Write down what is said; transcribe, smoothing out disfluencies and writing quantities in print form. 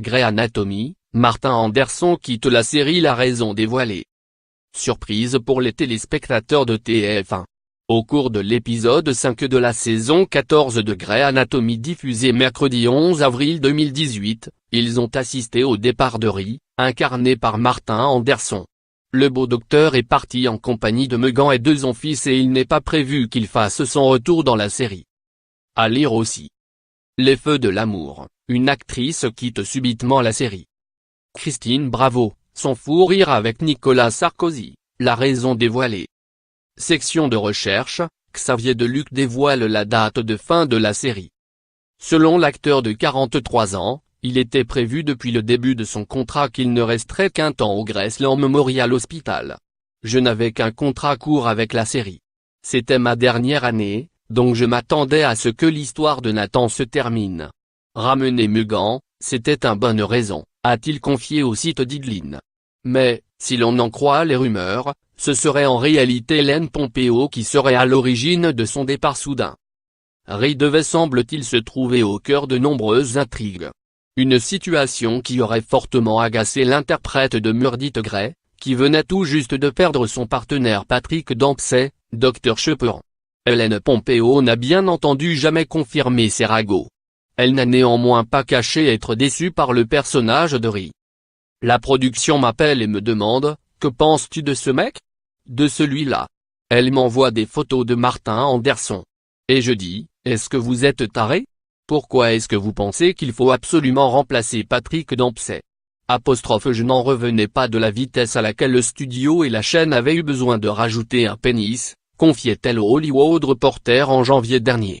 Grey Anatomy, Martin Anderson quitte la série La Raison dévoilée. Surprise pour les téléspectateurs de TF1. Au cours de l'épisode 5 de la saison 14 de Grey Anatomy diffusé mercredi 11 avril 2018, ils ont assisté au départ de Ri, incarné par Martin Anderson. Le beau docteur est parti en compagnie de Megan et de son fils et il n'est pas prévu qu'il fasse son retour dans la série. À lire aussi. Les feux de l'amour, une actrice quitte subitement la série. Christine Bravo, son fou rire avec Nicolas Sarkozy, La Raison dévoilée. Section de recherche, Xavier Deluc dévoile la date de fin de la série. Selon l'acteur de 43 ans, il était prévu depuis le début de son contrat qu'il ne resterait qu'un temps au Graceland Memorial Hospital. Je n'avais qu'un contrat court avec la série. C'était ma dernière année, donc je m'attendais à ce que l'histoire de Nathan se termine. Ramener Megan, c'était une bonne raison, a-t-il confié au site d'Idlin. Mais, si l'on en croit les rumeurs, ce serait en réalité Hélène Pompeo qui serait à l'origine de son départ soudain. Ri devait semble-t-il se trouver au cœur de nombreuses intrigues. Une situation qui aurait fortement agacé l'interprète de Meredith Grey, qui venait tout juste de perdre son partenaire Patrick Dempsey, Dr Shepard. Hélène Pompeo n'a bien entendu jamais confirmé ses ragots. Elle n'a néanmoins pas caché être déçue par le personnage de Ri. La production m'appelle et me demande, que penses-tu de ce mec? De celui-là. Elle m'envoie des photos de Martin Anderson. Et je dis, est-ce que vous êtes taré? Pourquoi est-ce que vous pensez qu'il faut absolument remplacer Patrick Dempsey? Je n'en revenais pas de la vitesse à laquelle le studio et la chaîne avaient eu besoin de rajouter un pénis, confiait-elle au Hollywood Reporter en janvier dernier.